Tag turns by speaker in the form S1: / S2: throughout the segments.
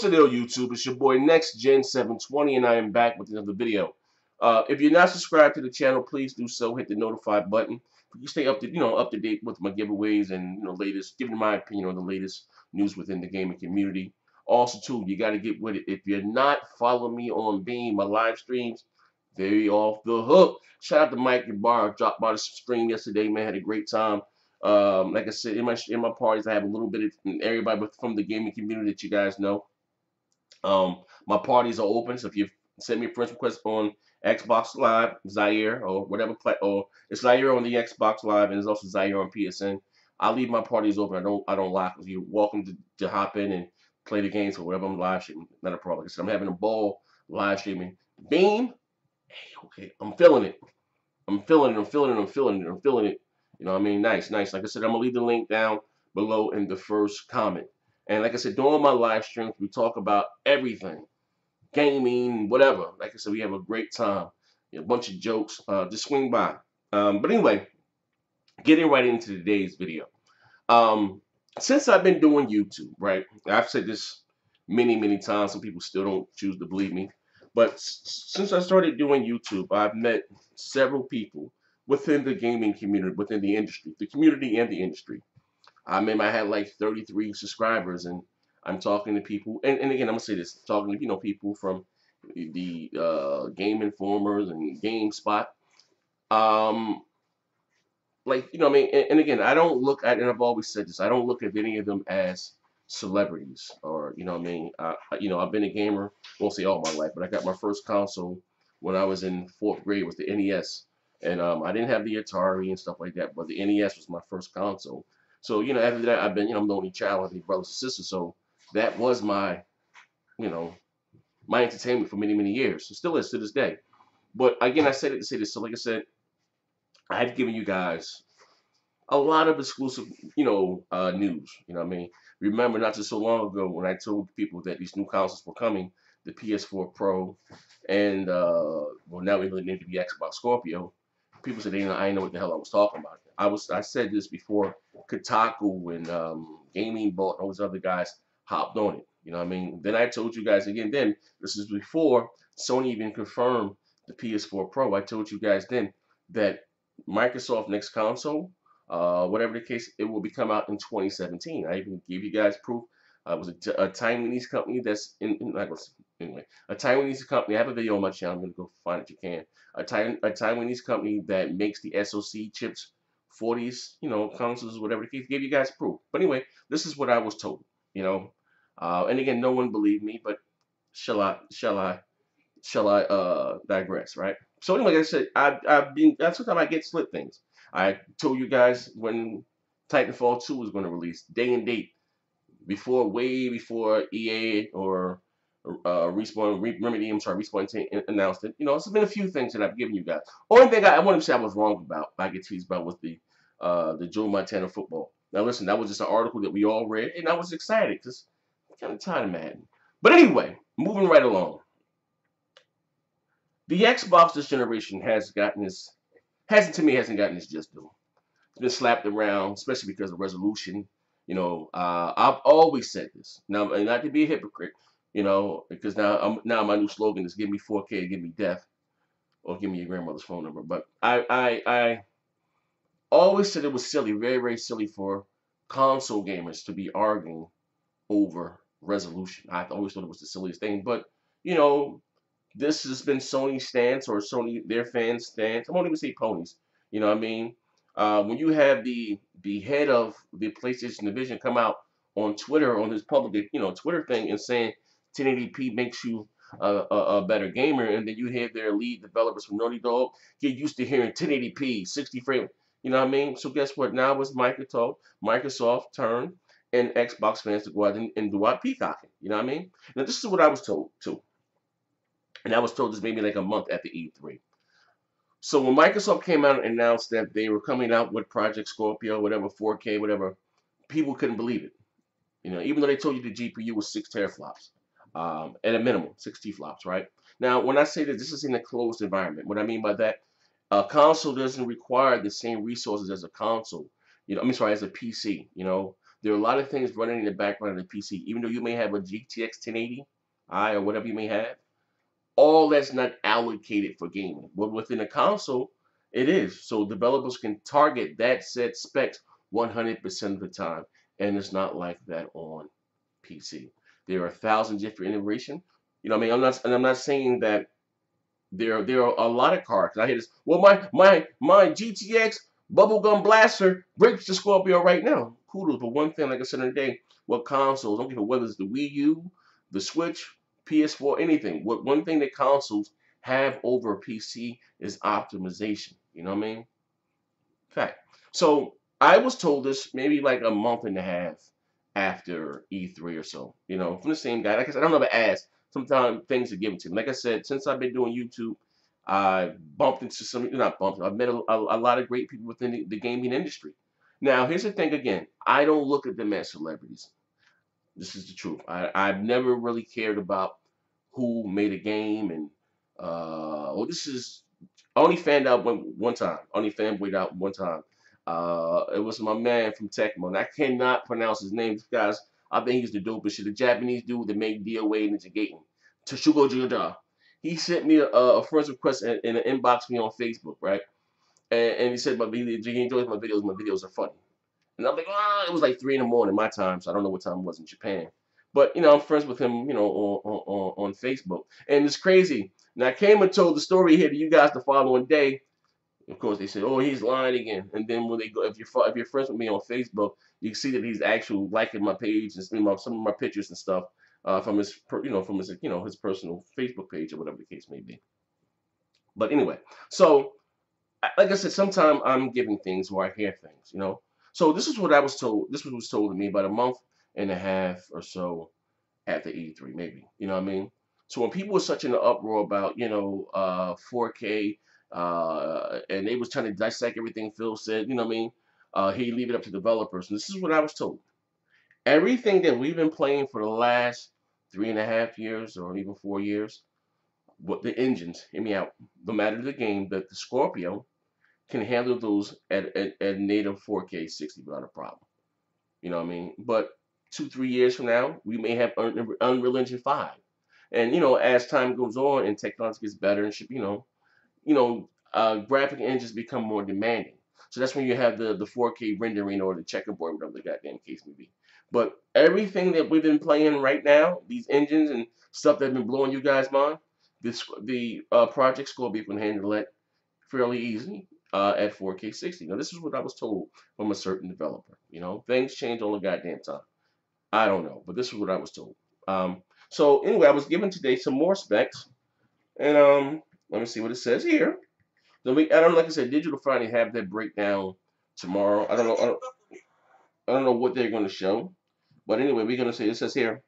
S1: What's the deal, YouTube? It's your boy Next Gen 720, and I am back with another video. If you're not subscribed to the channel, please do so. Hit the notify button. You stay up to up to date with my giveaways and latest, giving my opinion on the latest news within the gaming community. Also, too, you got to get with it. If you're not following me on Beam, my live streams, very off the hook. Shout out to Mike and Bar. Dropped by the stream yesterday, man. Had a great time. Like I said, in my parties, I have a little bit of everybody from the gaming community that you guys know. My parties are open, so if you send me a friend request on Xbox Live, Zaire, or whatever, or it's Zaire on the Xbox Live, and it's also Zaire on PSN. I leave my parties open. I don't lock them. You're welcome to hop in and play the games or whatever I'm live streaming. Not a problem. Like I said, I'm having a ball live streaming. Beam, hey, okay, I'm feeling it. I'm feeling it. I'm feeling it. I'm feeling it. I'm feeling it. You know what I mean? Nice, nice. Like I said, I'm gonna leave the link down below in the first comment. And like I said, during my live streams, we talk about everything, gaming, whatever. Like I said, we have a great time. A bunch of jokes. Just swing by. But anyway, getting right into today's video. Since I've been doing YouTube, right? I've said this many, many times. Some people still don't choose to believe me. But since I started doing YouTube, I've met several people within the gaming community, within the industry, the community and the industry. I mean, I had like 33 subscribers, and I'm talking to people, and again, I'm gonna say this, talking to people from the Game Informers and GameSpot, um, like I mean, and again, I don't look at, and I've always said this, I don't look at any of them as celebrities, or what I mean. I've been a gamer, I won't say all my life, but I got my first console when I was in fourth grade, was the NES, and I didn't have the Atari and stuff like that, but the NES was my first console. So, after that, I've been, I'm the only child of the brothers and sisters. So that was you know, my entertainment for many, many years. It still is to this day. But again, I said it to say this. So like I said, I've given you guys a lot of exclusive, news. You know what I mean? Remember, not just so long ago when I told people that these new consoles were coming, the PS4 Pro, and well, now we really need to be Xbox Scorpio. People said I didn't know what the hell I was talking about. I said this before Kotaku and Gaming Bolt and all those other guys hopped on it. You know what I mean? Then I told you guys again. Then this is before Sony even confirmed the PS4 Pro. I told you guys then that Microsoft next console, whatever the case, it will be come out in 2017. I even gave you guys proof. It was a Taiwanese company that's anyway, a Taiwanese company. I have a video on my channel. I'm gonna go find it if you can. A Taiwanese company that makes the SoC chips for these, consoles, whatever the case. Gave you guys proof. But anyway, this is what I was told. And again, no one believed me. But shall I digress, right? So anyway, like I said, that's sometimes I get split things. I told you guys when Titanfall 2 was going to release, day and date, way before EA or Remedy, Respawn announced it. It's been a few things that I've given you guys. Only thing I want to say I was wrong about, I get teased about, was the Joe Montana football. Now listen, that was just an article that we all read, and I was excited because I'm kind of tired of Madden. But anyway, moving right along. The Xbox this generation hasn't gotten its just due. It's been slapped around, especially because of resolution. I've always said this. Now, and not to be a hypocrite, because now my new slogan is "Give me 4K, give me death," or give me your grandmother's phone number. But I always said it was silly, very, very silly for console gamers to be arguing over resolution. I always thought it was the silliest thing. But this has been Sony's stance, or their fans' stance. I won't even say ponies. You know what I mean? When you have the head of the PlayStation division come out on Twitter, on his public Twitter thing, and saying 1080p makes you a better gamer, and then you have their lead developers from Naughty Dog get used to hearing 1080p, 60 frame. You know what I mean? So guess what? Now it's Microsoft turn and Xbox fans to go out and do out peacocking. You know what I mean? Now this is what I was told too. And I was told this maybe like a month after E3. So when Microsoft came out and announced that they were coming out with Project Scorpio, whatever, 4K, whatever, people couldn't believe it. Even though they told you the GPU was 6 teraflops, at a minimum, 6 T-flops, right? Now, when I say that this is in a closed environment, what I mean by that, a console doesn't require the same resources as a console. As a PC. There are a lot of things running in the background of the PC, even though you may have a GTX 1080 I or whatever you may have. All that's not allocated for gaming. But within a console, it is. So developers can target that set specs 100% of the time, and it's not like that on PC. There are 1,000 different iterations. You know what I mean? I'm not saying that there are a lot of cards. I hear this. Well, my GTX bubblegum blaster breaks the Scorpio right now. Kudos. But one thing, like I said in the day, what consoles, I don't give a whether it's the Wii U, the Switch, PS4, anything. What one thing that consoles have over PC is optimization. You know what I mean? Fact. So I was told this maybe like a month and a half after E3 or so. You know, from the same guy. Like I said, I don't know if I asked. Sometimes things are given to me. Like I said, since I've been doing YouTube, I bumped into some, not bumped, I've met a lot of great people within the gaming industry. Now, here's the thing again. I don't look at them as celebrities. This is the truth. I've never really cared about who made a game and, well, this is I only fanned out one time. Only fanboyed out one time. It was my man from Tecmo, and I cannot pronounce his name, guys. I think he's the dopest shit. The Japanese dude that made DOA and Gaten. Toshugo Joda. He sent me a friend's request in an inbox me on Facebook, right? And he said, he enjoys my videos. My videos are funny. And I'm like, it was like 3 in the morning my time, so I don't know what time it was in Japan. But you know, I'm friends with him, you know, on Facebook, and it's crazy. And I came and told the story here to you guys the following day. Of course, they said, "Oh, he's lying again." And then when they go, if you're friends with me on Facebook, you can see that he's actually liking my page and some of my pictures and stuff from his, from his, his personal Facebook page or whatever the case may be. But anyway, so like I said, sometimes I'm giving things where I hear things, you know. So this is what I was told. This was told to me about a month and a half or so after E3, maybe. You know what I mean? So when people were such in an uproar about, 4K, and they was trying to dissect everything Phil said, you know what I mean? He leave it up to developers. And this is what I was told. Everything that we've been playing for the last 3.5 years or even 4 years, what the engines, hear me out, no matter the game, that the Scorpio can handle those at native 4K 60 without a problem. You know what I mean? But 2, 3 years from now, we may have Unreal Engine 5. And as time goes on and technology gets better and graphic engines become more demanding. So that's when you have the 4K rendering or the checkerboard, whatever the goddamn case may be. But everything that we've been playing right now, these engines and stuff that have been blowing you guys' mind, the Project Scorpio can handle it fairly easy at 4K 60. Now, this is what I was told from a certain developer. Things change all the goddamn time. I don't know, but this is what I was told. So anyway, I was given today some more specs, and let me see what it says here. So I don't know, like I said, Digital Friday have that breakdown tomorrow. I don't know. I don't know what they're going to show, but anyway, we're going to see. It says here.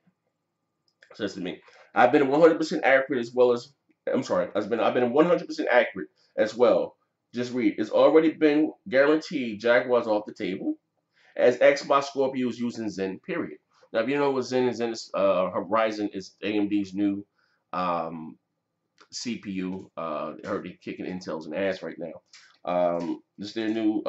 S1: It says to me, I've been 100% accurate as well as. I'm sorry. I've been 100% accurate as well. Just read. It's already been guaranteed. Jaguar's off the table, as Xbox Scorpio is using Zen. Period. Now, if you know what Zen is, Horizon is AMD's new CPU. I heard they're kicking Intel's an ass right now. This is their new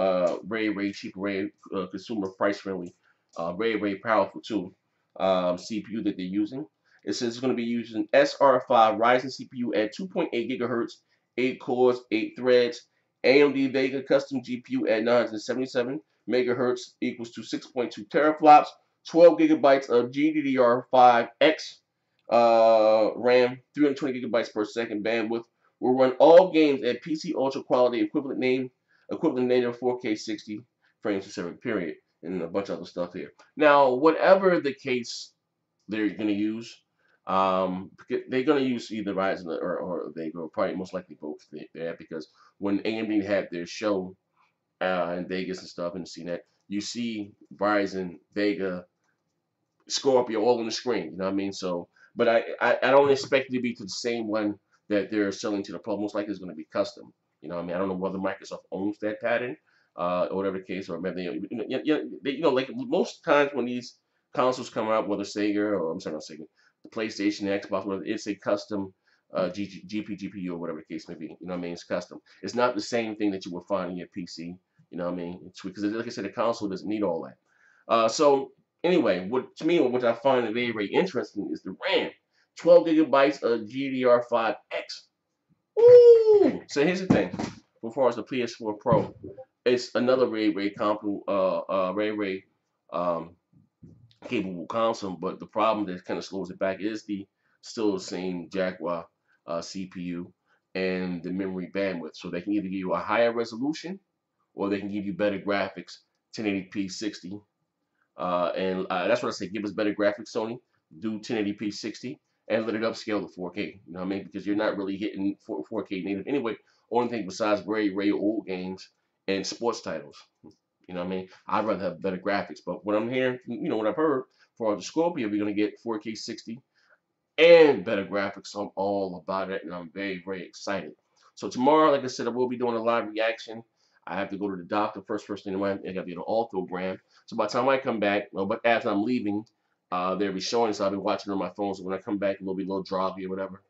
S1: very cheap, very consumer price friendly, very powerful too CPU that they're using. It says it's going to be using SR5 Ryzen CPU at 2.8 gigahertz, 8 cores, 8 threads. AMD Vega custom GPU at 977 megahertz equals to 6.2 teraflops, 12 gigabytes of GDR5X RAM, 320 gigabytes per second bandwidth. Will run all games at PC Ultra quality, equivalent native 4K 60 frames per second. Period, and a bunch of other stuff here. Now, whatever the case they're going to use, they're going to use either Ryzen or Vega, or probably most likely both there, because when AMD had their show in Vegas and stuff in the CNET, you see Ryzen, Vega, Scorpio all on the screen. You know what I mean? So, but I don't expect it to be to the same one that they're selling to the public. Most likely it's going to be custom. You know what I mean? I don't know whether Microsoft owns that pattern, or whatever the case, or maybe like most times when these consoles come out, whether Sega or I'm sorry, not Sega, the PlayStation, the Xbox, whether it's a custom GPU or whatever the case may be. You know what I mean? It's custom. It's not the same thing that you would find in your PC. You know what I mean? It's because, like I said, the console doesn't need all that. So Anyway, what to me, what I find very, very interesting is the RAM. 12 gigabytes of GDR5X. Ooh! So here's the thing. As far as the PS4 Pro, it's another very, very very, very um, capable console. But the problem that kind of slows it back is the still the same Jaguar CPU and the memory bandwidth. So they can either give you a higher resolution or they can give you better graphics, 1080p 60. And that's what I say. Give us better graphics, Sony. Do 1080p 60 and let it upscale to 4K. You know what I mean? Because you're not really hitting 4K native anyway. Only thing besides very, very old games and sports titles. You know what I mean? I'd rather have better graphics. But what I'm hearing, what I've heard for the Scorpio, we're gonna get 4K 60 and better graphics. So I'm all about it, and I'm very, very excited. So tomorrow, like I said, I will be doing a live reaction. I have to go to the doctor first thing in the morning. I got to get an orthogram. So by the time I come back, well, but as I'm leaving, they'll be showing. So I'll be watching on my phone. So when I come back, it'll be a little droggy or whatever.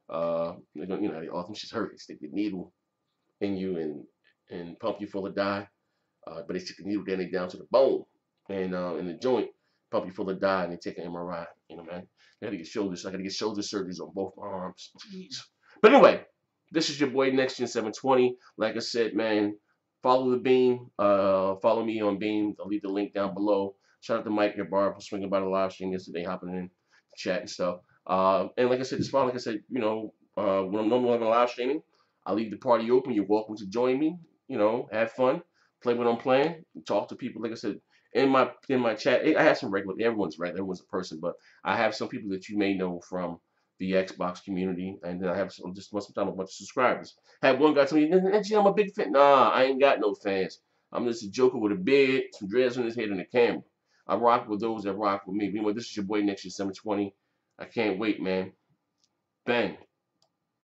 S1: They're gonna, the often she's hurt. They stick the needle in you and pump you full of dye. But they stick the needle down to the bone and in the joint, pump you full of dye, and they take an MRI. Man. I got to get shoulders. I got to get shoulder surgeries on both my arms. Jeez. But anyway, this is your boy Next Gen 720. Like I said, man, follow the Beam. Follow me on Beam. I'll leave the link down below. Shout out to Mike and Barb for swinging by the live stream yesterday, hopping in, chat and stuff. And like I said, this far, like I said, when I'm normally on live streaming, I leave the party open. You're welcome to join me. Have fun, play what I'm playing, talk to people. Like I said, in my chat, I have some regular. Everyone's regular. Everyone's a person, but I have some people that you may know from the Xbox community, and then I have sometimes a bunch of subscribers. Had one guy tell me, I'm a big fan. Nah, I ain't got no fans. I'm just a joker with a beard, some dreads on his head, and a camera. I rock with those that rock with me. This is your boy Next Year 720. I can't wait, man. Bang.